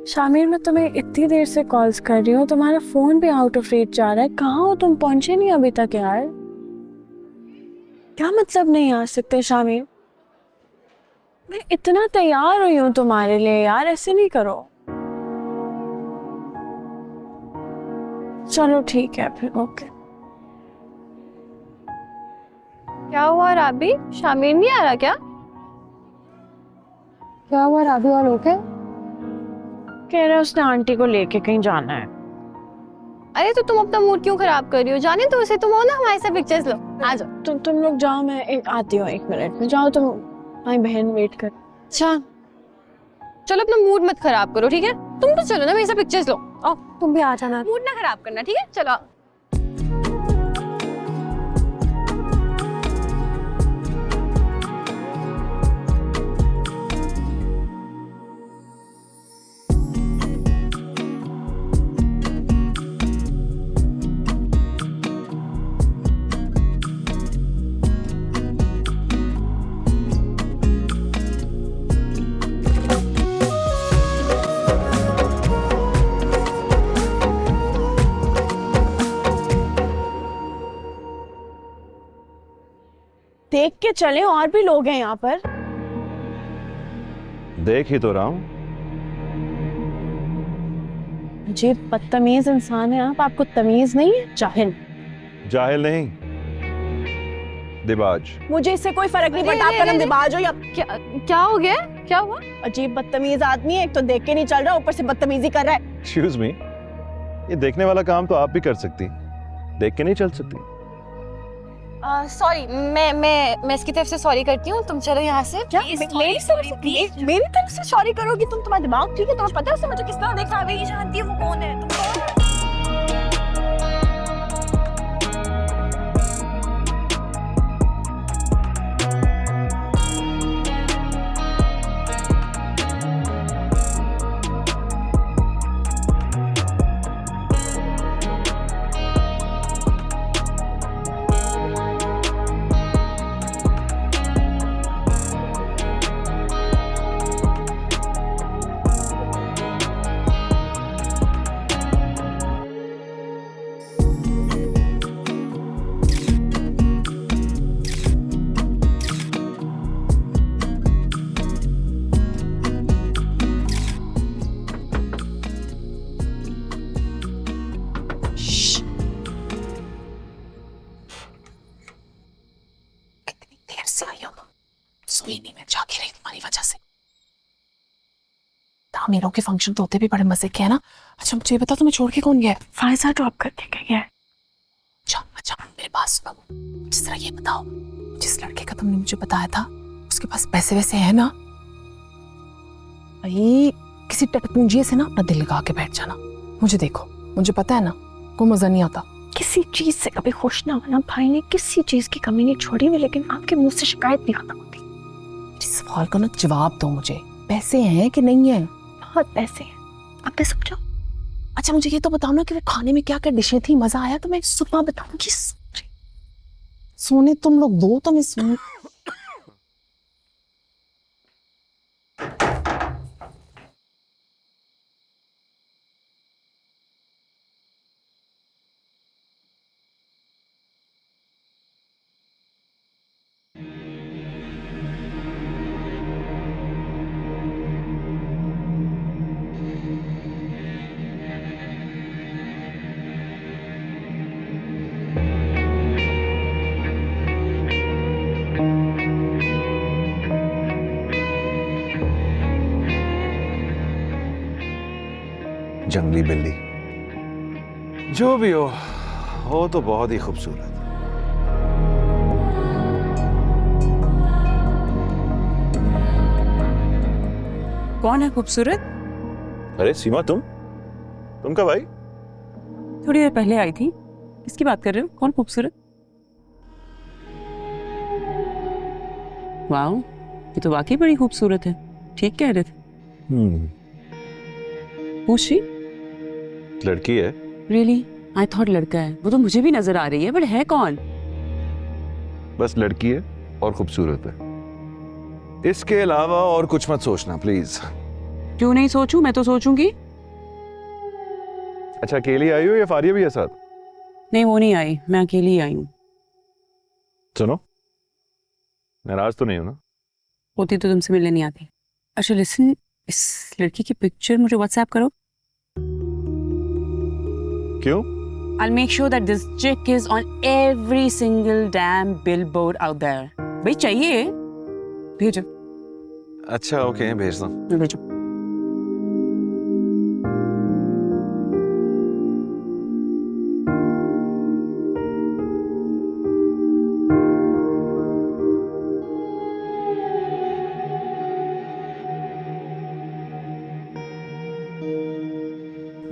शामिर, मैं तुम्हें इतनी देर से कॉल्स कर रही हूँ, तुम्हारा फोन भी आउट ऑफ रेंज जा रहा है। कहाँ हो तुम? पहुंचे नहीं अभी तक यार। क्या मतलब नहीं आ सकते शामिर? मैं इतना तैयार हुई हूँ तुम्हारे लिए यार, ऐसे नहीं करो। चलो ठीक है फिर, ओके। क्या हुआ राबी? शामिर नहीं आ रहा क्या? क्या हुआ राबी? और ओके? कह रहा उसने आंटी को लेके कहीं जाना है। अरे तो तुम अपना मूड क्यों खराब कर रही हो? जाने तो उसे, तुम हो ना हमारे साथ, पिक्चर्स लो, आ जाओ। तुम लोग जाओ, मैं आती हूँ 1 मिनट में। जाओ तुम, हमारी बहन वेट कर। अच्छा चलो, अपना मूड मत खराब करो, ठीक है? तुम तो चलो ना मेरे साथ, पिक्चर्स लो। आओ तुम भी आ जाना। मूड ना खराब करना, ठीक है? चलो। देख के चले, और भी लोग हैं यहाँ पर। देख ही तो रहा हूं। जी बदतमीज इंसान है आप, आपको तमीज नहीं है? जाहिल। जाहिल नहीं, दिबाज। मुझे इससे कोई फर्क नहीं अरे, पड़ता आपका अरे, नाम अरे, दिबाज हो या। क्या हो गया? क्या हुआ? अजीब बदतमीज आदमी है, एक तो देख के नहीं चल रहा, ऊपर से बदतमीजी कर रहा है। एक्सक्यूज मी, ये देखने वाला काम तो आप भी कर सकती, देख के नहीं चल सकती। सॉरी, मैं इसकी तरफ से सॉरी करती हूँ। तुम चलो यहाँ से। क्या मेरी तरफ से सॉरी करोगी तुम? तुम्हारा दिमाग ठीक है? तुम्हें पता है उसे मुझे किस तरह देखा? अभी जानती है वो कौन है? तुम कौन है? सोई नहीं, मैं जागी रही तुम्हारी वजह से। तामीरों के फंक्शन तो होते भी बड़े मजे के है ना। अच्छा मुझे बता, तुम्हें छोड़ के कौन गया है? फायजा ड्रॉप करके गया है। अच्छा मेरी बात सुनो। जिस तरह ये बताओ, जिस लड़के का तुमने मुझे बताया था उसके पास पैसे वैसे है ना? भाई किसी टटपूंजिए से ना अपना दिल लगा के बैठ जाना। मुझे देखो, मुझे पता है ना कोई मजा नहीं आता। किसी चीज से कभी खुश ना होना। भाई ने किसी चीज की कमी नहीं छोड़ी हुई, लेकिन आपके मुंह से शिकायत नहीं खत्म होती। इस सवाल का ना जवाब दो मुझे, पैसे हैं कि नहीं है? बहुत पैसे हैं, आपने समझो। अच्छा मुझे ये तो बताओ ना कि वो खाने में क्या क्या डिशें थी, मजा आया? तो मैं सुबह बताऊंगी। सोने तुम लोग दो, तो मैं सुन। जंगली बिल्ली, जो भी हो तो बहुत ही खूबसूरत। कौन है खूबसूरत? अरे सीमा, तुम कब आई? थोड़ी देर पहले आई थी। किसकी बात कर रहे हो? कौन खूबसूरत? वाह, ये तो वाकई बड़ी खूबसूरत है। ठीक कह रहे थे। पूछी? लड़की है। रियली? आई थॉट लड़का है। वो तो मुझे भी नजर आ रही है, बट है कौन? बस लड़की है और खूबसूरत है, इसके अलावा और कुछ मत सोचना प्लीज। क्यों नहीं सोचूं, मैं तो सोचूंगी। अच्छा अकेली आई हो या फारिया भी है साथ? नहीं वो नहीं आई, मैं अकेली ही आई हूँ। सुनो, नाराज तो नहीं हो ना? होती तो तुमसे मिलने नहीं आती। अच्छा लिसन, इस लड़की की पिक्चर मुझे व्हाट्सएप करो। क्यों? I'll make sure that this chick is on every single damn billboard out there. भाई चाहिए, भेजो। अच्छा ओके, भेज दो। भेजो।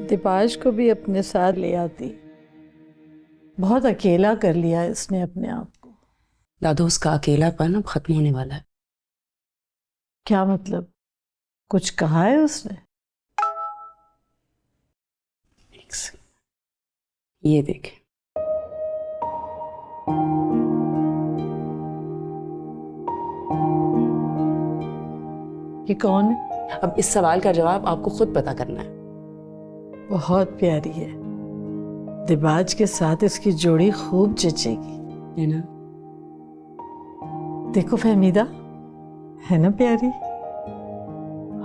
दिपाश को भी अपने साथ ले आती। बहुत अकेला कर लिया इसने अपने आप को। दादू उसका अकेलापन अब खत्म होने वाला है। क्या मतलब? कुछ कहा है उसने? ये देख। ये कौन है? अब इस सवाल का जवाब आपको खुद पता करना है। बहुत प्यारी है। दिबाज के साथ इसकी जोड़ी खूब जचेगी, है ना? देखो फहमीदा, है ना प्यारी?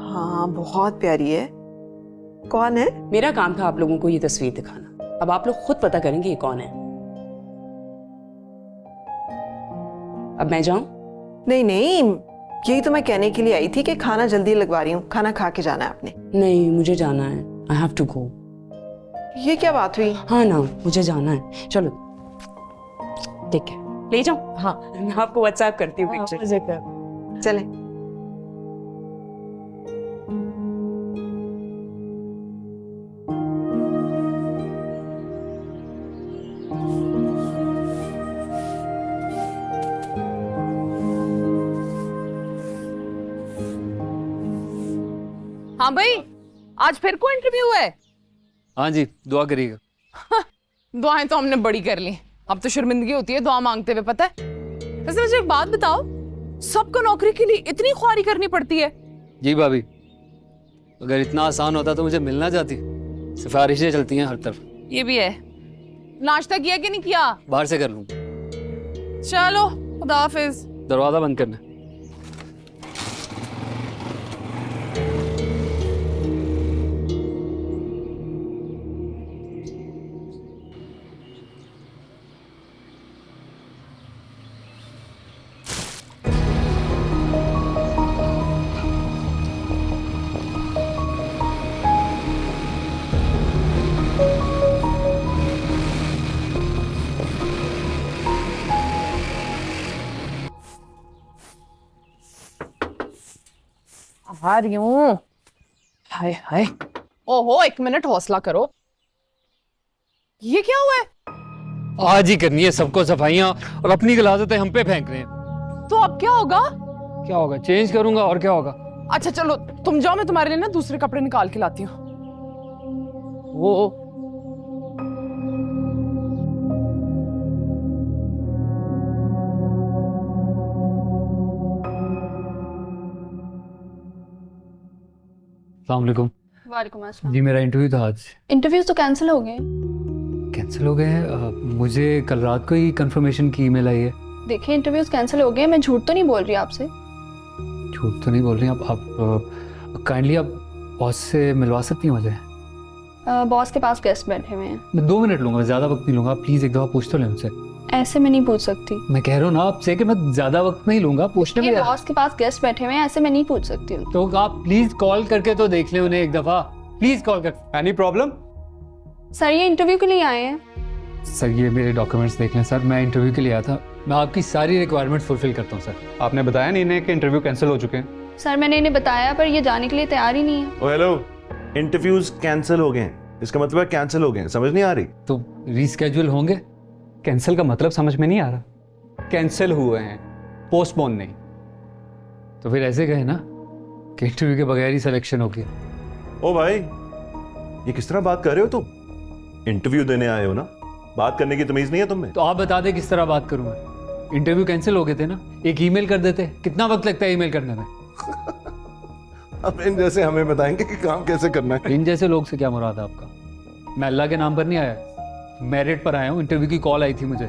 हाँ बहुत प्यारी है। कौन है? मेरा काम था आप लोगों को ये तस्वीर दिखाना। अब आप लोग खुद पता करेंगे ये कौन है। अब मैं जाऊं? नहीं नहीं, यही तो मैं कहने के लिए आई थी कि खाना जल्दी लगवा रही हूँ, खाना खा के जाना है आपने। नहीं मुझे जाना है, आई हैव टू गो। ये क्या बात हुई? हाँ ना, मुझे जाना है। चलो ठीक है, ले जाओ। हाँ मैं आपको व्हाट्सएप करती हूँ पिक्चर। मजे कर। चले। हाँ भाई, आज फिर को इंटरव्यू है? हाँ जी, दुआ करिएगा। दुआएं तो हमने बड़ी कर ली, अब तो शर्मिंदगी होती है दुआ मांगते हुए, पता है। वैसे मुझे एक बात बताओ, सबको नौकरी के लिए इतनी ख्वारी करनी पड़ती है? जी भाभी, अगर इतना आसान होता तो मुझे मिलना जाती। सिफारिशें चलती हैं हर तरफ। ये भी है। नाश्ता किया कि नहीं किया? बाहर से कर लूँ। चलो, खुदा हाफिज। दरवाजा बंद करना। आ रही हूँ। हाय हाय, ओहो एक मिनट हौसला करो। ये क्या हुआ है? आज ही करनी है सबको सफाइयाँ और अपनी गलाजतें हम पे फेंक रहे हैं। तो अब क्या होगा? क्या होगा? चेंज करूंगा और क्या होगा। अच्छा चलो तुम जाओ, मैं तुम्हारे लिए ना दूसरे कपड़े निकाल के लाती हूँ। वो अस्सलाम वालेकुम। वालेकुम अस्सलाम। जी मेरा इंटरव्यू था आज। इंटरव्यूज तो कैंसिल हो गए। कैंसिल हो गए हैं? मुझे कल रात को ही कंफर्मेशन की ईमेल आई है। देखिए इंटरव्यूज कैंसिल हो गए, मैं झूठ तो नहीं बोल रही आपसे। झूठ तो नहीं बोल रही आप काइंडली आप बॉस से मिलवा सकती हैं मुझे? बॉस के पास गेस्ट बैठे हुए हैं। मैं 2 मिनट लूंगा, मैं ज़्यादा वक्त नहीं लूंगा। प्लीज़ एक दफ़ा पूछ तो लें उनसे। ऐसे मैं नहीं पूछ सकती। मैं कह रहा हूँ ना आपसे कि मैं ज़्यादा वक्त नहीं लूंगा, पूछने में। बॉस के पास गेस्ट बैठे हुए हैं, ऐसे मैं नहीं पूछ सकती हूँ। तो आप प्लीज कॉल करके तो देख लें उन्हें एक दफा। प्लीज कॉल कर। Any problem? सर ये इंटरव्यू के लिए आए हैं। सर ये मेरे डॉक्यूमेंट्स देख लें सर, मैं इंटरव्यू के लिए आया था। मैं आपकी सारी रिक्वायरमेंट फुलफिल करता हूँ सर। आपने बताया नहीं इन्हें कि इंटरव्यू कैंसिल हो चुके हैं? सर मैंने इन्हें बताया पर ये जाने के लिए तैयार ही नहीं है। ओ हेलो, इंटरव्यूज कैंसिल हो गए हैं, इसका मतलब है कैंसिल हो गए हैं। समझ नहीं आ रही? तो रीस्केड्यूल होंगे? कैंसिल का मतलब समझ में नहीं आ रहा। कैंसिल हुए हैं, पोस्टपोन नहीं। तो फिर ऐसे कहे ना कि इंटरव्यू के बगैर ही सिलेक्शन होगी। ओ भाई, ये किस तरह बात कर रहे हो तुम? इंटरव्यू देने आए हो ना, बात करने की तमीज नहीं है तुम्हें? तो आप बता दें किस तरह बात करूँ मैं? इंटरव्यू कैंसिल हो गए थे ना, एक ईमेल कर देते। कितना वक्त लगता है ईमेल करने में? अब इन जैसे हमें बताएंगे कि काम कैसे करना है। इन जैसे लोग से क्या मुराद है आपका? मैं अल्लाह के नाम पर नहीं आया, मेरिट पर आया हूँ। इंटरव्यू की कॉल आई थी मुझे।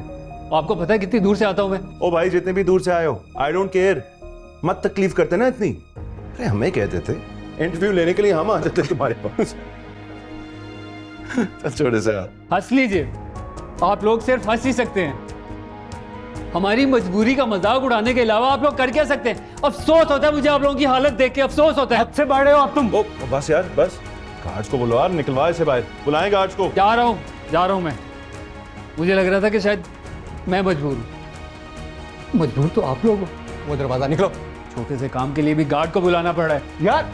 आपको पता है कितनी दूर से आता हूँ मैं? ओ भाई, जितने भी दूर से आए हो, आई डोंट केयर, मत तकलीफ करते ना इतनी। अरे हमें कहते थे इंटरव्यू लेने के लिए, हम आ जाते तुम्हारे पास। चल छोड़े से यार। हंस लीजिए, आप लोग सिर्फ हंस ही सकते हैं। हमारी मजबूरी का मजाक उड़ाने के अलावा आप लोग कर क्या सकते हैं? अफसोस होता है मुझे आप लोगों की हालत देख के, अफसोस होता है। हद से बढ़ रहे हो आप तुम। ओ बस यार बस, गार्ड्स को बुलवा, निकलवा इसे बाहर, बुलाएं गार्ड्स को। जा रहा हूँ मैं। मुझे लग रहा था कि शायद मैं मजबूर हूँ। मजबूर तो आप लोग हो। वो दरवाजा निकलो। छोटे से काम के लिए भी गार्ड को बुलाना पड़ रहा है यार।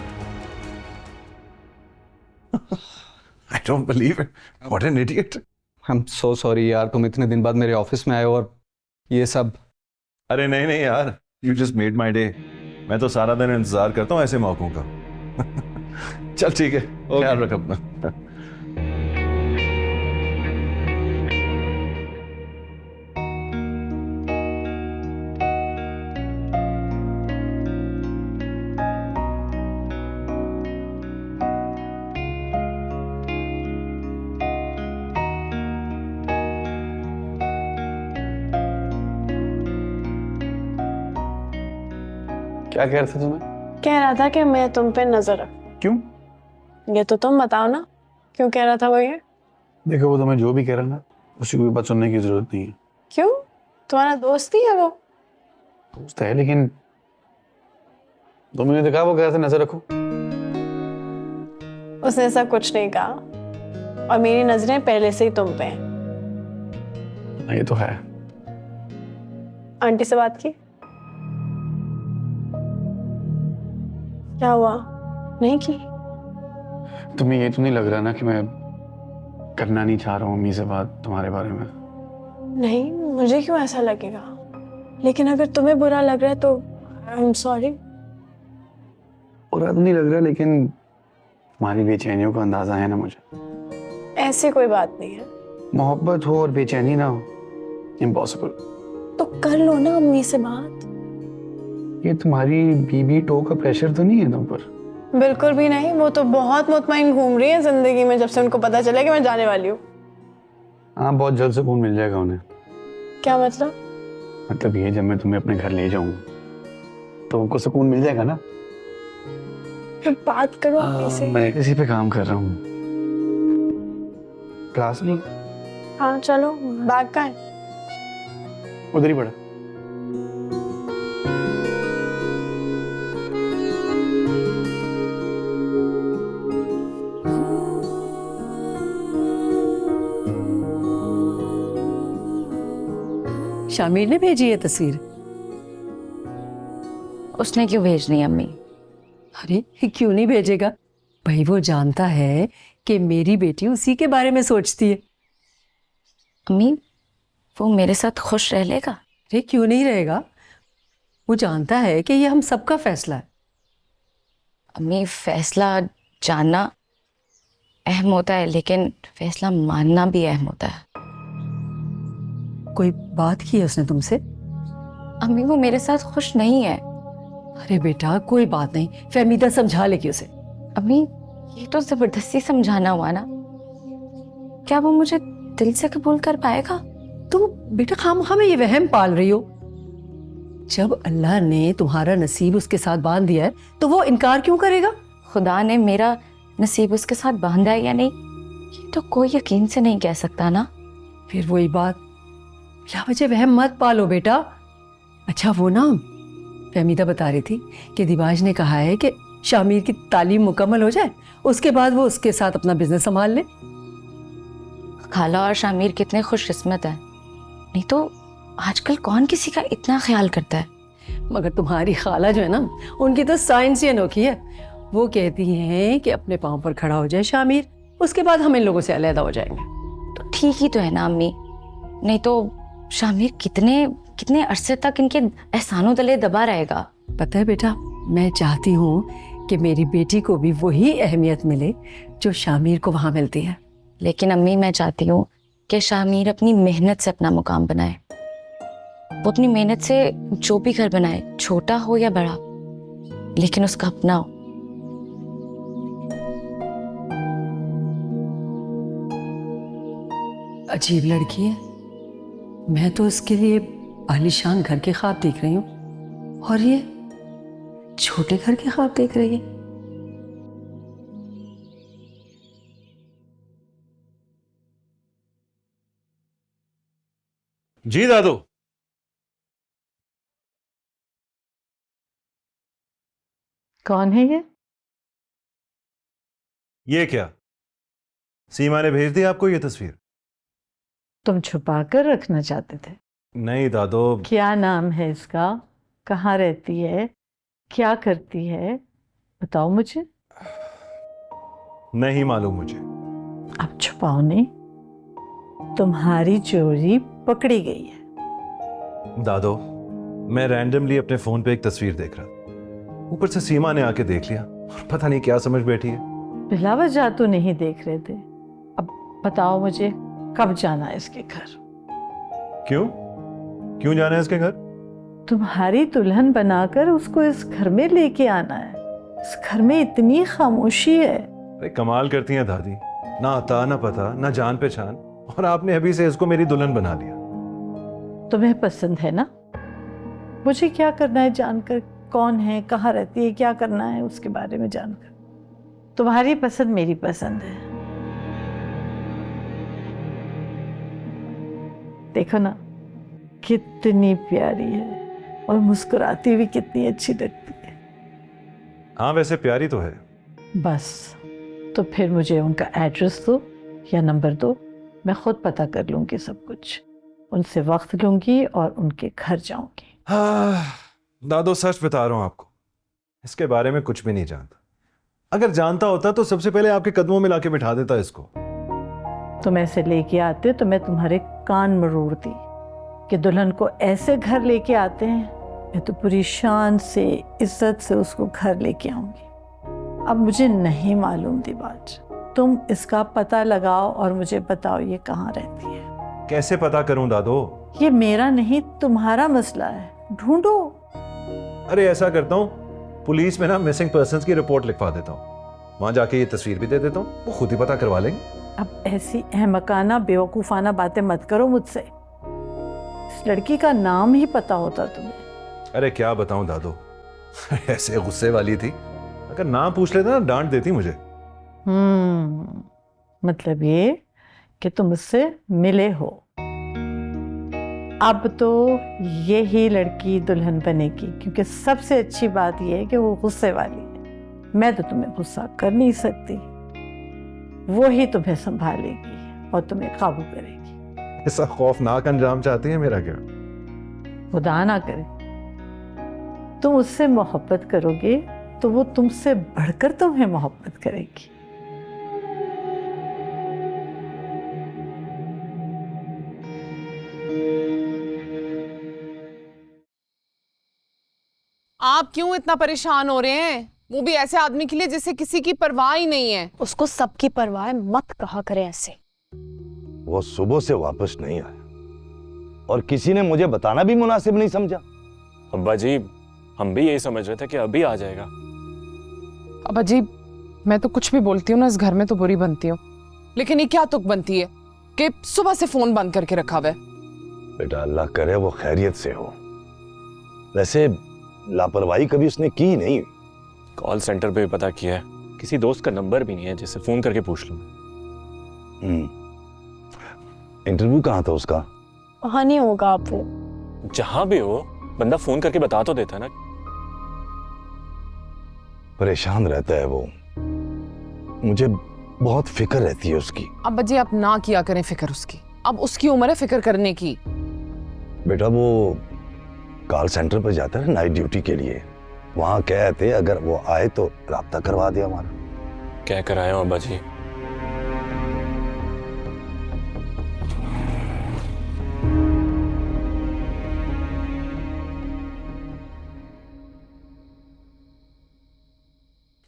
I don't believe it. What an idiot. I'm so sorry यार, तुम इतने दिन बाद मेरे ऑफिस में आए हो और ये सब। अरे नहीं नहीं यार, you just made my day. मैं तो सारा दिन इंतजार करता हूँ ऐसे मौकों का। चल ठीक है, ख्याल रख अपना। क्या कह रहे थे तुम्हें? कह रहा था कि मैं तुम पे नजर रख। क्यों? ये तो तुम बताओ ना, क्यों कह रहा था वो ये? देखो, वो तुम्हें जो भी कह रहा ना, उसकी कोई बात सुनने की जरूरत नहीं है। क्यों? तुम्हारा दोस्त ही है वो। दोस्त है, लेकिन तुमने देखा वो कह रहा था नजर रखो। उसने ऐसा कुछ नहीं कहा, और मेरी नजरें पहले से ही तुम पे हैं। हाँ, ये तो है। आंटी से बात की? क्या हुआ, नहीं की? तुम्हें ये तो नहीं लग रहा ना कि मैं करना नहीं चाह रहा हूँ अम्मी से बात तुम्हारे बारे में? नहीं, मुझे क्यों ऐसा लगेगा? लेकिन अगर तुम्हें बुरा लग रहा है तो आई एम सॉरी। बुरा तो नहीं लग रहा, लेकिन तुम्हारी बेचैनियों का अंदाजा है ना मुझे। ऐसी कोई बात नहीं है। मोहब्बत हो और बेचैनी ना हो, इम्पॉसिबल। तो कर लो ना अम्मी से बात। ये तुम्हारी बीबी टो का प्रेशर तो नहीं है तुम पर? बिल्कुल भी नहीं, वो तो बहुत मुतमईन घूम रही है जिंदगी में जब से उनको पता चला कि मैं जाने वाली हूँ। हाँ, बहुत जल्द सुकून मिल जाएगा उन्हें। क्या मतलब? मतलब ये, जब मैं तुम्हें अपने घर ले जाऊंगा तो उनको सुकून मिल जाएगा ना। फिर बात करो अम्मी से। मैं इसी पे काम कर रहा हूँ। क्लास नहीं? हाँ चलो, बैग कहाँ है? उधर ही पड़ा। शामिर ने भेजी है तस्वीर? उसने क्यों भेजनी है अम्मी? अरे क्यों नहीं भेजेगा भाई, वो जानता है कि मेरी बेटी उसी के बारे में सोचती है। अम्मी, वो मेरे साथ खुश रह लेगा? अरे क्यों नहीं रहेगा, वो जानता है कि ये हम सबका फैसला है। अम्मी, फैसला जानना अहम होता है, लेकिन फैसला मानना भी अहम होता है। कोई बात की है उसने तुमसे? अम्मी, वो मेरे साथ खुश नहीं है। अरे बेटा कोई बात नहीं, फहमीदा समझा लेगी उसे। अम्मी, ये तो जबरदस्ती समझाना हुआ ना। क्या वो मुझे दिल से कबूल कर पाएगा? तुम बेटा खामखा में ये वहम पाल रही हो। जब अल्लाह ने तुम्हारा नसीब उसके साथ बांध दिया है तो वो इनकार क्यों करेगा? खुदा ने मेरा नसीब उसके साथ बांधा है या नहीं, ये तो कोई यकीन से नहीं कह सकता ना। फिर वही बात, क्या वजह वहम मत पालो बेटा। अच्छा वो ना फहमीदा बता रही थी कि दिबाज ने कहा है कि शामिर की तालीम मुकम्मल हो जाए, उसके बाद वो उसके साथ अपना बिजनेस संभाल ले। खाला और शामिर कितने खुशकिस्मत हैं, नहीं तो आजकल कौन किसी का इतना ख्याल करता है। मगर तुम्हारी खाला जो है ना, उनकी तो साइंस ही अनोखी है। वो कहती हैं कि अपने पाँव पर खड़ा हो जाए शामिर, उसके बाद हम इन लोगों से अलहदा हो जाएंगे। तो ठीक ही तो है ना अम्मी, नहीं तो शामिर कितने कितने अरसे तक इनके एहसानों तले दबा रहेगा। पता है बेटा, मैं चाहती हूँ कि मेरी बेटी को भी वही अहमियत मिले जो शामिर को वहाँ मिलती है। लेकिन अम्मी, मैं चाहती हूँ कि शामिर अपनी मेहनत से अपना मुकाम बनाए। वो अपनी मेहनत से जो भी घर बनाए, छोटा हो या बड़ा, लेकिन उसका अपना हो। अजीब लड़की है। मैं तो इसके लिए आलीशान घर के ख्वाब देख रही हूँ और ये छोटे घर के ख्वाब देख रही है। जी दादू। कौन है ये क्या, सीमा ने भेज दी आपको ये तस्वीर? तुम छुपा कर रखना चाहते थे? नहीं दादू। क्या नाम है इसका, कहाँ रहती है, क्या करती है, बताओ मुझे। नहीं मालूम मुझे। अब छुपाओ नहीं, तुम्हारी चोरी पकड़ी गई है। दादो, मैं रैंडमली अपने फोन पे एक तस्वीर देख रहा था, ऊपर से सीमा ने आके देख लिया और पता नहीं क्या समझ बैठी है। बिला वजह तो नहीं देख रहे थे। अब बताओ मुझे, कब जाना है इसके घर? क्यों क्यों जाना है इसके घर? तुम्हारी दुल्हन बनाकर उसको इस घर में लेके आना है। इस घर में इतनी खामोशी है। अरे कमाल करती हैं दादी, ना आता ना पता ना जान पहचान, और आपने अभी से इसको मेरी दुल्हन बना लिया। तुम्हें पसंद है ना? मुझे क्या करना है जानकर, कौन है, कहाँ रहती है, क्या करना है उसके बारे में जानकर। तुम्हारी पसंद मेरी पसंद है। देखो ना कितनी प्यारी है और मुस्कुराती हुई कितनी अच्छी लगती है। हाँ वैसे प्यारी तो है। बस तो फिर मुझे उनका एड्रेस दो या नंबर दो, मैं खुद पता कर लूंगी सब कुछ। उनसे वक्त लूंगी और उनके घर जाऊंगी। हाँ दादो, सच बता रहा हूं आपको, इसके बारे में कुछ भी नहीं जानता। अगर जानता होता तो सबसे पहले आपके कदमों में लाके बिठा देता इसको। तुम ऐसे लेके आते तो मैं तुम्हारे कान मरोड़ती कि दुल्हन को ऐसे घर लेके आते हैं। मैं तो पूरी शान से, इज्जत से उसको घर लेके आऊंगी। अब मुझे नहीं मालूम दिबाज, तुम इसका पता लगाओ और मुझे बताओ ये कहाँ रहती है। कैसे पता करूं दादो? ये मेरा नहीं तुम्हारा मसला है, ढूंढो। अरे ऐसा करता हूं, पुलिस में ना मिसिंग पर्संस की रिपोर्ट लिखवा देता हूं, वहां जाके ये तस्वीर भी दे देता हूं, वो खुद ही पता करवा लेंगे। अब ऐसी अहमकाना बेवकूफाना बातें मत करो मुझसे। इस लड़की का नाम ही पता होता तुम्हें। अरे क्या बताऊं दादो, ऐसे गुस्से वाली थी, अगर नाम पूछ लेते ना डांट देती मुझे। मतलब ये कि तुम उससे मिले हो। अब तो यही लड़की दुल्हन बनेगी, क्योंकि सबसे अच्छी बात यह है कि वो गुस्से वाली है। मैं तो तुम्हें गुस्सा कर नहीं सकती, वो ही तुम्हें संभालेगी और तुम्हें काबू करेगी। ऐसा खौफनाक अंजाम चाहती है मेरा क्या? खुदा ना करे तुम उससे मोहब्बत करोगे तो वो तुमसे बढ़कर तुम्हें मोहब्बत करेगी। आप क्यों इतना परेशान हो रहे हैं? वो भी ऐसे आदमी के लिए जिसे किसी की परवाह ही नहीं है। उसको सबकी परवाह है, मत कहा करे ऐसे। वो सुबह से वापस नहीं आया और किसी ने मुझे बताना भी मुनासिब नहीं समझा। अब्बा जी, हम भी यही समझ रहे थे कि अभी आ जाएगा। अब अजीब, मैं तो कुछ भी बोलती हूँ ना इस घर में तो बुरी बनती हूँ, लेकिन ये क्या तुक बनती है कि सुबह से फोन बंद करके रखा हुआ है। बेटा अल्लाह करे वो खैरियत से हो। वैसे लापरवाही कभी उसने की नहीं। कॉल सेंटर पे भी पता किया है, किसी दोस्त का नंबर भी नहीं है जिससे फोन करके पूछ लूं। इंटरव्यू कहाँ था उसका? वहां नहीं होगा आप वो। जहां भी हो बंदा फोन करके बता तो देता ना। परेशान रहता है वो, मुझे बहुत फिक्र रहती है उसकी। अब जी आप ना किया करें फिक्र उसकी, अब उसकी उम्र है फिक्र करने की। बेटा वो कॉल सेंटर पर जाता है नाइट ड्यूटी के लिए, वहां कहते अगर वो आए तो राब्ता करवा दिया हमारा। क्या कराए हो अब्बा जी?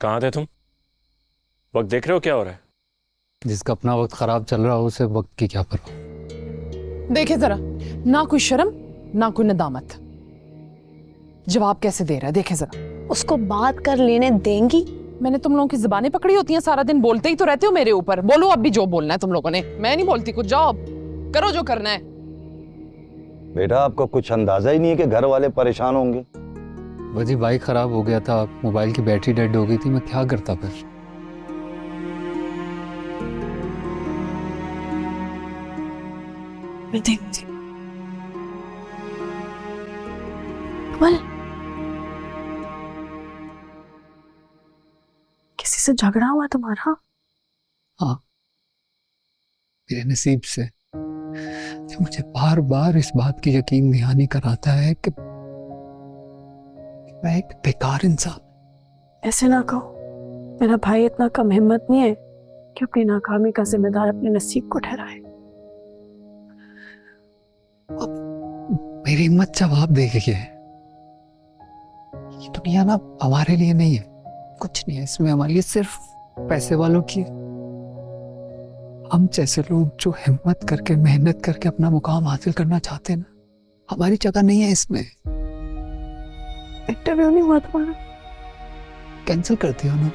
कहाँ थे तुम? वक्त देख रहे हो क्या हो रहा है? जिसका अपना वक्त खराब चल रहा हो उसे वक्त की क्या परवाह। देखे जरा, ना कोई शर्म ना कोई नदामत। जवाब कैसे दे रहा है, देखे जरा। उसको बात कर लेने देंगी? मैंने तुम लोगों की जुबानें पकड़ी होती हैं, सारा दिन बोलते ही तो रहते हो मेरे ऊपर। बोलो अब भी जो बोलना है तुम लोगों ने। मैं नहीं बोलती कुछ, जाओ। करो जो करना है। बेटा आपको कुछ अंदाजा ही नहीं है कि घर वाले परेशान होंगे। बाजी बाइक खराब हो गया था, मोबाइल की बैटरी डेड हो गई थी, मैं क्या करता फिर। मैं देखती। कमल, किसी से झगड़ा हुआ तुम्हारा? हाँ, मेरे नसीब से जो मुझे बार बार इस बात की यकीन दहानी कराता है कि मैं एक बेकार इंसान। ऐसे ना कहो, मेरा भाई इतना कम हिम्मत नहीं है कि अपनी नाकामी का जिम्मेदार अपने नसीब को ठहराए। मेरी हिम्मत जवाब देगी। ये दुनिया ना हमारे लिए नहीं है, कुछ नहीं है इसमें हमारे लिए, सिर्फ पैसे वालों की। हम जैसे लोग जो हिम्मत करके मेहनत करके अपना मुकाम हासिल करना चाहते हैं ना, हमारी जगह नहीं है इसमें। इंटरव्यू नहीं हुआ तुम्हारा? कैंसिल कर दिया ना,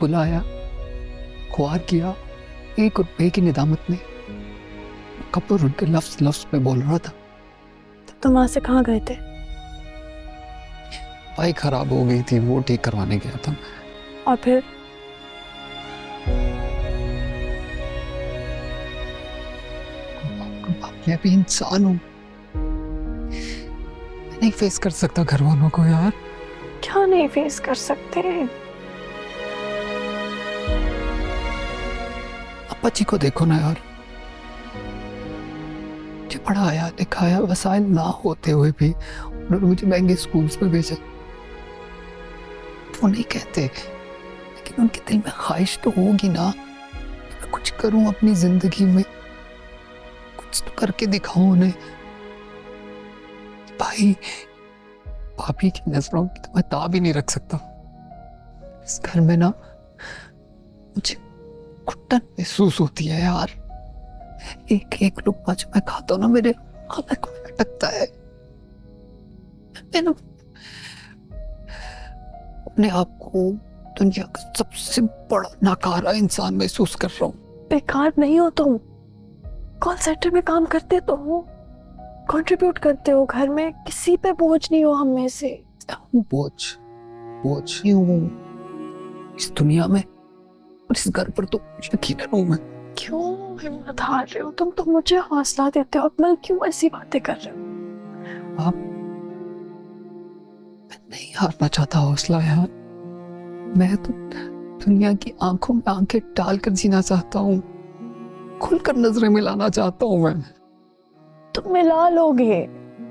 बुलाया, ख्वार किया, 1 रुपए की निदामत में। कपूर उनके लफ्ज लफ्ज में बोल रहा था। तब तुम वहां से कहाँ गए थे? बाइक खराब हो गई थी, वो ठीक करवाने गया था। और फिर? मैं भी इंसान हूं, मैं नहीं फेस कर सकता घर वालों को यार। क्या नहीं फेस कर सकते? अप्पा जी को देखो ना यार, मुझे पढ़ाया लिखाया, वसाइल ना होते हुए भी उन्होंने मुझे महंगे स्कूल्स में भेजा। वो नहीं कहते, लेकिन उनके दिल में ख्वाहिश तो होगी ना, मैं कुछ करूं अपनी जिंदगी में, कुछ तो करके दिखाऊं उन्हें। भाई भाभी की नजरों की तो मैं ताब ही नहीं रख सकता। इस घर में ना मुझे घुटन महसूस होती है यार। एक एक लुक़्मा जो मैं खाता हूं ना, मेरे आंख में अटकता है। मैं ना अपने आप को दुनिया का सबसे बड़ा नाकारा इंसान महसूस कर रहा हूँ। बेकार नहीं हो तुम, कॉल सेंटर में काम करते तो हो, कंट्रीब्यूट करते हो घर में, किसी पे बोझ नहीं हो हम में से। बोझ नहीं हूँ इस दुनिया में, और इस घर पर तो यकीनन हूँ मैं। क्यों हिम्मत हार रहे हो तुम? तो मुझे हौसला देते हो अकमल, क्यों ऐसी बातें कर रहे हो? आप, मैं नहीं हारना चाहता हौसला यार। मैं तो दुनिया की आंखों में आंखें डालकर जीना चाहता हूँ, खुलकर नजरें मिलाना चाहता हूँ मैं। तुम मिला लोगे,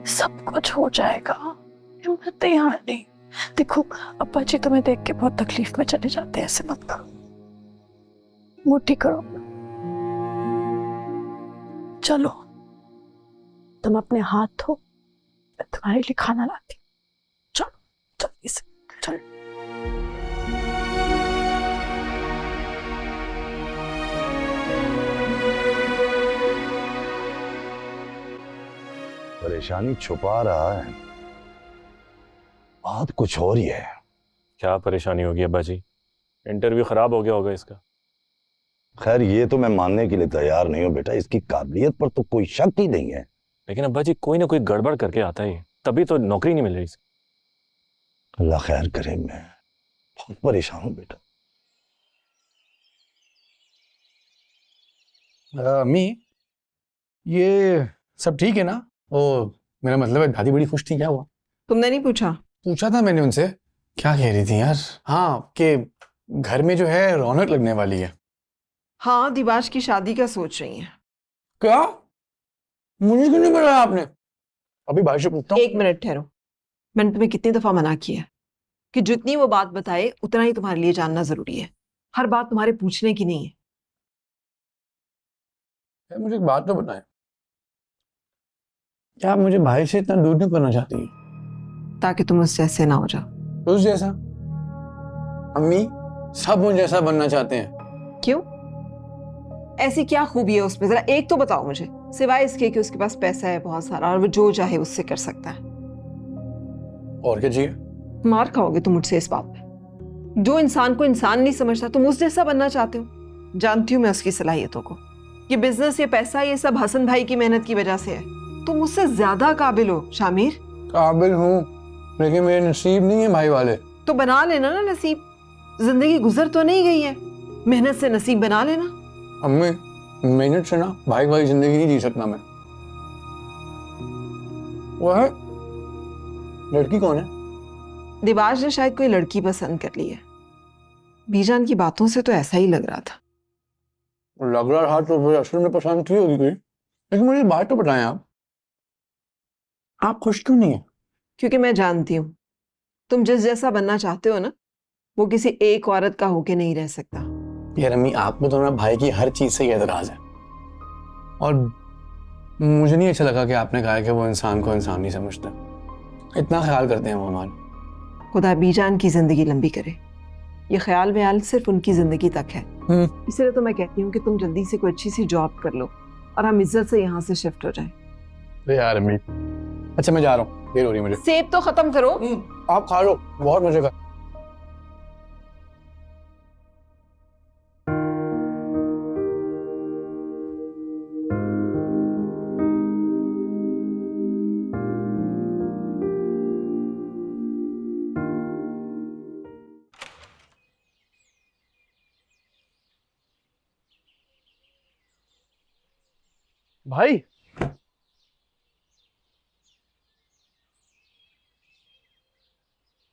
सब कुछ हो जाएगा, हिम्मत नहीं हारनी। देखो अप्पा जी तुम्हें देख के बहुत तकलीफ में चले जाते हैं, ऐसे मत करो, मुट्ठी करो। चलो तुम अपने हाथ धो, मैं तुम्हारे लिए खाना लाती हूँ। चलो जल्दी से चलो। परेशानी छुपा रहा है, बात कुछ और ही है। क्या परेशानी होगी अब्बा जी? इंटरव्यू खराब हो गया होगा इसका। खैर ये तो मैं मानने के लिए तैयार नहीं हूं बेटा, इसकी काबिलियत पर तो कोई शक ही नहीं है। लेकिन अब्बा जी कोई ना कोई गड़बड़ करके आता है, तभी तो नौकरी नहीं मिल रही। अल्लाह खैर करे, मैं बहुत परेशान हूं बेटा। अम्मी ये सब ठीक है ना? ओ मेरा मतलब है दादी बड़ी खुश थी, क्या हुआ? तुमने नहीं पूछा? पूछा था मैंने उनसे। क्या कह रही थी यार? हाँ कि घर में जो है रौनक लगने वाली है। हाँ, दिबाश की शादी का सोच रही हैं। क्या? मुझे क्यों नहीं बताया आपने? अभी भाई से पूछता हूँ। 1 मिनट ठहरो, मैंने तुम्हें कितनी दफा मना किया कि जितनी वो बात बताए उतना ही तुम्हारे लिए जानना जरूरी है, हर बात तुम्हारे पूछने की नहीं है। यार मुझे एक बात तो बताएं, क्या आप मुझे भाई से इतना दूर नहीं करना चाहती? ताकि तुम उससे ऐसे ना हो जाओ। उस जैसा? अम्मी सब उन जैसा बनना चाहते हैं। क्यों? ऐसी क्या खूबी है उसमें, जरा एक तो बताओ मुझे, सिवाय इसके कि उसके पास पैसा है बहुत सारा और वो जो चाहे उससे कर सकता है। और क्या चाहिए? मार खाओगे तुम मुझसे इस बात पे। जो इंसान को इंसान नहीं समझता तुम उस जैसा बनना चाहते हो। जानती हूँ मैं उसकी सलाहियतों को। ये बिजनेस, ये पैसा, ये सब हसन भाई की मेहनत की वजह से है। तुम मुझसे ज्यादा काबिल हो शामिर। काबिल हूँ, लेकिन मेरे नसीब नहीं है भाई वाले। तो बना लेना ना नसीब। जिंदगी गुजर तो नहीं गई है, मेहनत से नसीब बना लेना। अम्मी, मेहनत से ना भाई वाली जिंदगी नहीं जी सकता मैं। वह लड़की कौन है? दिबाज ने शायद कोई लड़की पसंद कर ली है। बीजान की बातों से तो ऐसा ही लग रहा था। लग रहा था तो फिर असल में पसंद की होगी कोई। लेकिन मुझे बात तो बताएं आप खुश क्यों नहीं है? क्योंकि मैं जानती हूँ तुम जिस जैसा बनना चाहते हो ना, वो किसी एक औरत का होके नहीं रह सकता। यार अम्मी, आपको तो ना भाई की हर चीज से ये एतराज है, और मुझे नहीं अच्छा लगा कि आपने कहा कि वो इंसान को इंसान नहीं समझता। इतना ख्याल करते हैं वो हमारा। खुदा बीजान की जिंदगी लंबी करे। ये ख्याल व्याल सिर्फ उनकी जिंदगी तक है। इसलिए तो मैं कहती हूँ कि तुम जल्दी से कोई अच्छी सी जॉब कर लो और हम इज्जत से यहाँ से शिफ्ट हो जाए। यार अम्मी, अच्छा मैं जा रहा हूँ, देर हो रही है मुझे। सेब तो खत्म करो। आप खा लो, बहुत मजे का। भाई,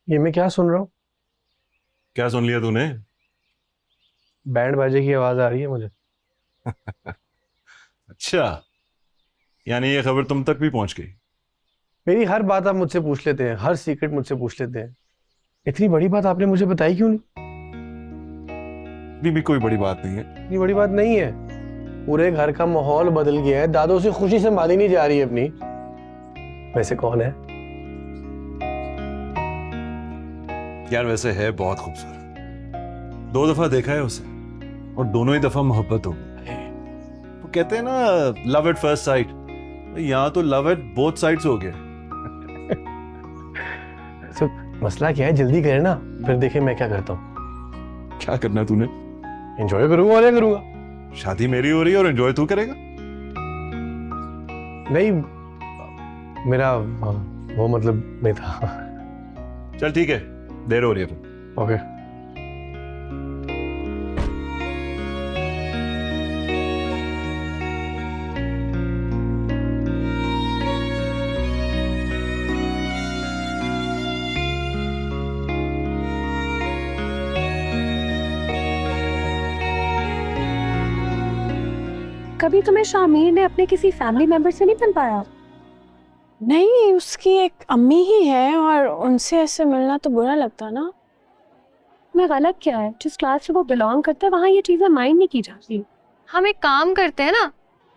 ये मैं क्या सुन रहा हूँ? क्या सुन लिया तूने? बैंड बाजे की आवाज आ रही है मुझे। अच्छा, यानी ये खबर तुम तक भी पहुंच गई? मेरी हर बात आप मुझसे पूछ लेते हैं, हर सीक्रेट मुझसे पूछ लेते हैं। इतनी बड़ी बात आपने मुझे बताई क्यों नहीं? भी कोई बड़ी बात नहीं है। इतनी बड़ी बात नहीं है। पूरे घर का माहौल बदल गया है, दादों से खुशी संभाली नहीं जा रही है अपनी। वैसे कौन है? यार वैसे है बहुत खूबसूरत। 2 दफा देखा है उसे और दोनों ही दफा मोहब्बत हो गई। वो कहते हैं ना लव एट फर्स्ट साइट, यहाँ तो लव एट बोथ साइड्स हो गया। तो मसला क्या है? जल्दी करें ना, फिर देखें मैं क्या करता हूँ। क्या करना है तूने? एंजॉय करूंगा और क्या करूंगा। शादी मेरी हो रही है और एंजॉय तू करेगा? नहीं, मेरा वो मतलब नहीं था। चल ठीक है, देर हो रही है फिर। ओके। कभी तुम्हें शामिर ने अपने किसी फैमिली मेंबर से नहीं मिल पाया? नहीं, उसकी एक अम्मी ही है और उनसे ऐसे मिलना तो बुरा लगता ना। मैं गलत क्या है? जिस क्लास से वो बिलोंग करता है वहाँ ये चीज़ें माइंड नहीं की जाती। हम एक काम करते हैं ना,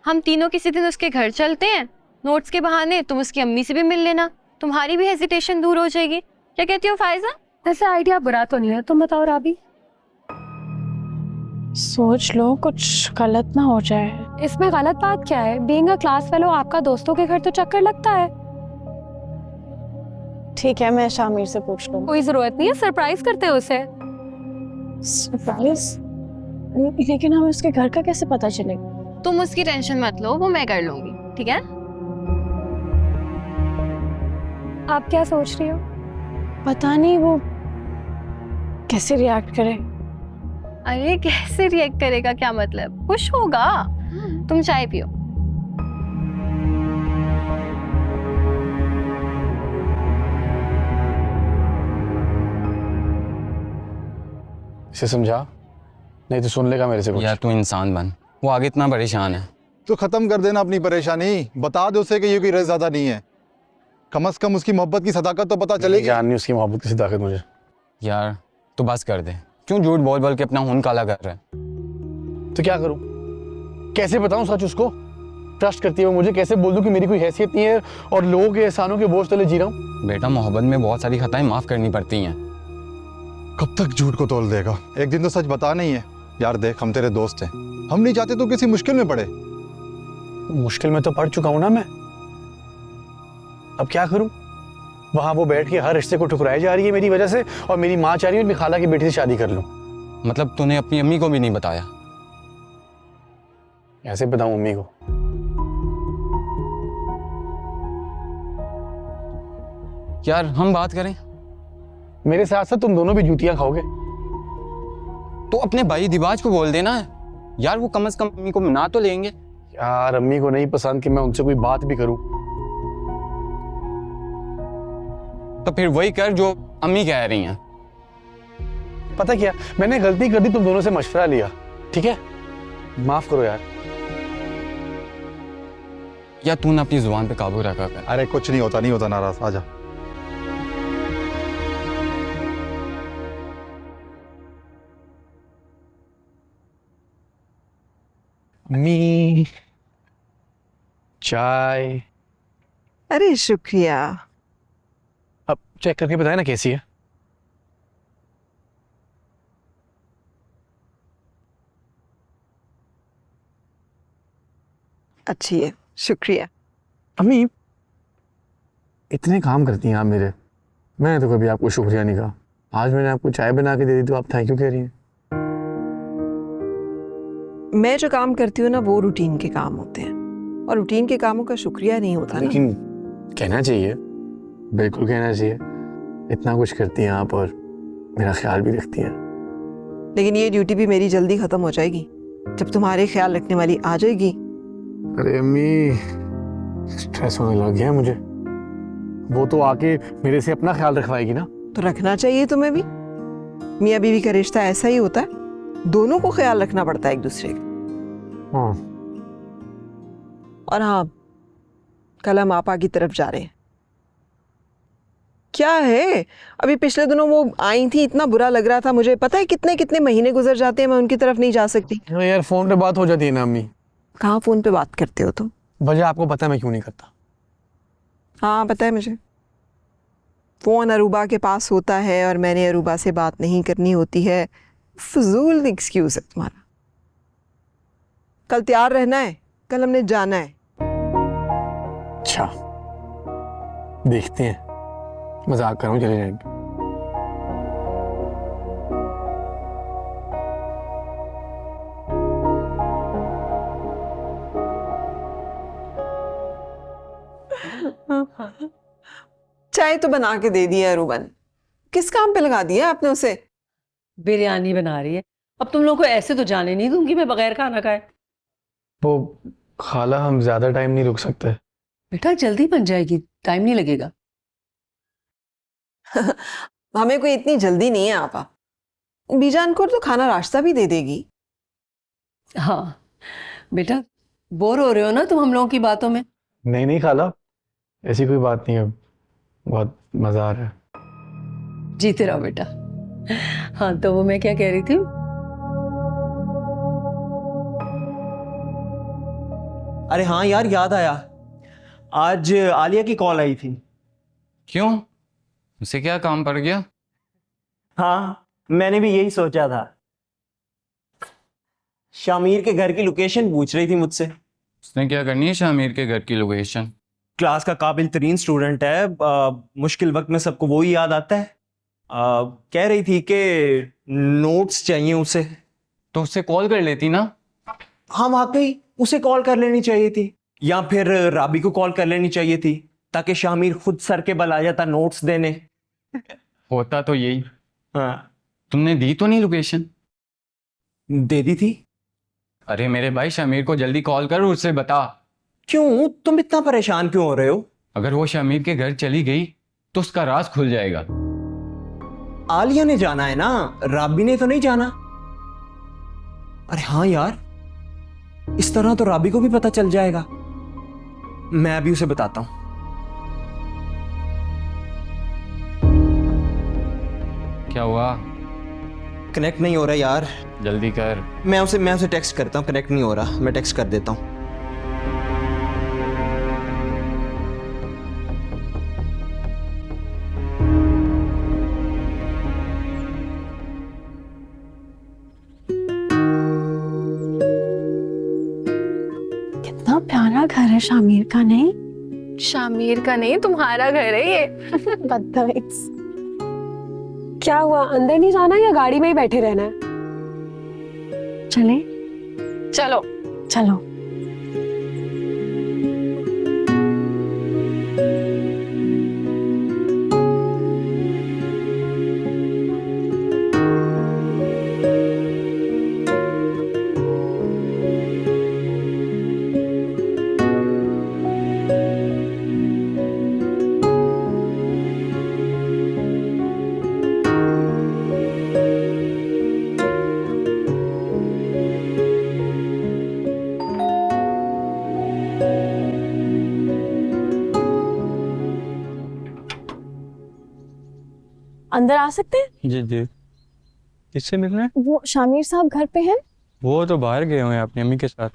हम तीनों किसी दिन उसके घर चलते हैं, नोट्स के बहाने तुम उसकी अम्मी से भी मिल लेना, तुम्हारी भी हेजिटेशन दूर हो जाएगी। क्या कहती हो फायजा? ऐसे आइडिया बुरा तो नहीं है, तुम बताओ राबी। सोच लो कुछ गलत ना हो जाए। इसमें गलत बात क्या है? बीइंग अ क्लास फेलो आपका दोस्तों के घर तो चक्कर लगता है। ठीक है, मैं शामिर से पूछ लूँ। कोई जरूरत नहीं है, सरप्राइज करते हैं उसे। सरप्राइज? लेकिन हमें उसके घर का कैसे पता चलेगा? तुम उसकी टेंशन मत लो, वो मैं कर लूंगी, ठीक है? आप क्या सोच रही हो? पता नहीं वो कैसे रिएक्ट करे। अरे कैसे रिएक्ट करेगा? क्या मतलब? खुश होगा। तुम चाय पियो। इसे समझा, नहीं तो सुन लेगा मेरे से कुछ। यार तू इंसान बन, वो आगे इतना परेशान है। तो खत्म कर देना अपनी परेशानी, बता दे उसे कि ये कोई रज़्ज़ादा नहीं है। कम से कम उसकी मोहब्बत की सदाकत तो पता चलेगी। जाननी उसकी मोहब्बत की सदाकत मुझे। यार तू बस कर दे, क्यों झूठ बोल बोल के अपना खून काला कर रहा है? तो क्या करूं? कैसे बताऊं सच उसको? ट्रस्ट करती है वो मुझे, कैसे बोल दूं कि मेरी कोई हैसियत नहीं है और लोगों के एहसानों के बोझ तले जी रहा हूं? बेटा मोहब्बत में बहुत सारी खताएं माफ करनी पड़ती हैं। कब तक झूठ को तोल देगा? एक दिन तो सच बता नहीं है। यार देख, हम तेरे दोस्त हैं, हम नहीं चाहते तो किसी मुश्किल में पड़े। मुश्किल में तो पड़ चुका हूं ना मैं, अब क्या करूं? वहां वो बैठ के हर रिश्ते को ठुकराई जा रही है मेरी वजह से, और मेरी माँ चाह रही है मेरी खाला की बेटी से शादी कर लूं। मतलब तूने अपनी अम्मी को भी नहीं बताया? कैसे बताऊं मम्मी को? यार हम बात करें। मेरे साथ साथ तुम दोनों भी जूतियां खाओगे। तो अपने भाई दिबाज को बोल देना यार, वो कम से कम अम्मी को मना तो लेंगे। यार अम्मी को नहीं पसंद कि मैं उनसे कोई बात भी करूं। तो फिर वही कर जो अम्मी कह रही हैं। पता क्या, मैंने गलती कर दी, तुम दोनों से मशवरा लिया, ठीक है? माफ करो यार। या तू ना अपनी जुबान पे काबू रखा कर। अरे कुछ नहीं होता नाराज, आजा। अम्मी चाय। अरे शुक्रिया। अब चेक करके बताए ना कैसी है। अच्छी है, शुक्रिया। अम्मी इतने काम करती हैं आप मेरे, मैंने तो कभी आपको शुक्रिया नहीं कहा। आज मैंने आपको चाय बना के दे दी तो आप थैंक यू कह रही हैं। मैं जो काम करती हूँ ना वो रूटीन के काम होते हैं, और रूटीन के कामों का शुक्रिया नहीं होता ना। लेकिन कहना चाहिए, बिल्कुल कहना चाहिए। इतना कुछ करती हैं आप और मेरा ख्याल भी रखती हैं। लेकिन ये ड्यूटी भी मेरी जल्दी खत्म हो जाएगी जब तुम्हारे ख्याल रखने वाली आ जाएगी। अरे अम्मी स्ट्रेस होने लग गया है मुझे। वो तो आके मेरे से अपना ख्याल रखवाएगी ना। तो रखना चाहिए तुम्हें भी। मियाँ बीवी का रिश्ता ऐसा ही होता है, दोनों को ख्याल रखना पड़ता है एक दूसरे का। हाँ। और हाँ, कल हम आपा की तरफ जा रहे हैं। क्या है, अभी पिछले दिनों वो आई थी, इतना बुरा लग रहा था मुझे। पता है कितने कितने महीने गुजर जाते हैं, मैं उनकी तरफ नहीं जा सकती। यार फोन पे बात हो जाती है ना अम्मी। कहाँ फोन पे बात करते हो तुम? वजह आपको पता है मैं क्यों नहीं करता। हाँ पता है मुझे। फोन अरूबा के पास होता है और मैंने अरूबा से बात नहीं करनी होती है। फजूल एक्सक्यूज है तुम्हारा। कल तैयार रहना है, कल हमने जाना है। अच्छा देखते हैं, मजाक कर रहा हूँ, चले जाएंगे। चाय तो बना के दे दिया अरूबा ने, किस काम पे लगा दिया आपने उसे? बिरयानी बना रही है। अब तुम लोगों को ऐसे तो जाने नहीं दूंगी मैं बगैर खाना खाए। वो खाला हम ज्यादा टाइम नहीं रुक सकते। बेटा जल्दी बन जाएगी, टाइम नहीं लगेगा। हमें कोई इतनी जल्दी नहीं है आपा। बीजान को तो खाना रास्ता भी दे देगी। हाँ बेटा, बोर हो रहे हो ना तुम हम लोगों की बातों में? नहीं नहीं खाला, ऐसी कोई बात नहीं है, बहुत मजा आ रहा है। जीते रहो बेटा। हाँ तो वो मैं क्या कह रही थी, अरे हाँ यार, याद आया, आज आलिया की कॉल आई थी। क्यों, उसे क्या काम पड़ गया? हाँ मैंने भी यही सोचा था। शामिर के घर की लोकेशन पूछ रही थी मुझसे। उसने क्या करनी है शामिर के घर की लोकेशन? क्लास का काबिल तरीन स्टूडेंट है, मुश्किल वक्त में सबको वो ही याद आता है। कह रही थी कि नोट्स चाहिए उसे। तो उससे कॉल कर लेती ना। हाँ वाकई उसे कॉल कर लेनी चाहिए थी, या फिर राबी को कॉल कर लेनी चाहिए थी, ताकि शामिर खुद सर के बल आ जाता नोट्स देने। होता तो यही। हाँ तुमने दी तो नहीं लोकेशन? दे दी थी। अरे मेरे भाई शामिर को जल्दी कॉल कर, उससे बता। क्यों, तुम इतना परेशान क्यों हो रहे हो? अगर वो शामिर के घर चली गई तो उसका राज खुल जाएगा। आलिया ने जाना है ना, राबी ने तो नहीं जाना। अरे हाँ यार, इस तरह तो राबी को भी पता चल जाएगा। मैं अभी उसे बताता हूं। क्या हुआ? कनेक्ट नहीं हो रहा यार। जल्दी कर। मैं उसे टेक्स्ट करता हूं। कनेक्ट नहीं हो रहा, मैं टेक्स्ट कर देता हूं। कितना प्यारा घर है शामिर का, नहीं? शामिर का नहीं, तुम्हारा घर है ये। बदतमीज। क्या हुआ, अंदर नहीं जाना या गाड़ी में ही बैठे रहना है? चले? चलो चलो। अंदर आ सकते हैं? जी जी, किससे मिलना है? वो शामिर साहब घर पे हैं? वो तो बाहर गए हुए हैं अपनी अम्मी के साथ।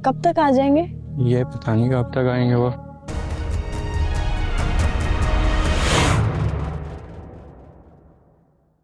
कब तक आ जाएंगे? ये पता नहीं कब तक आएंगे वो।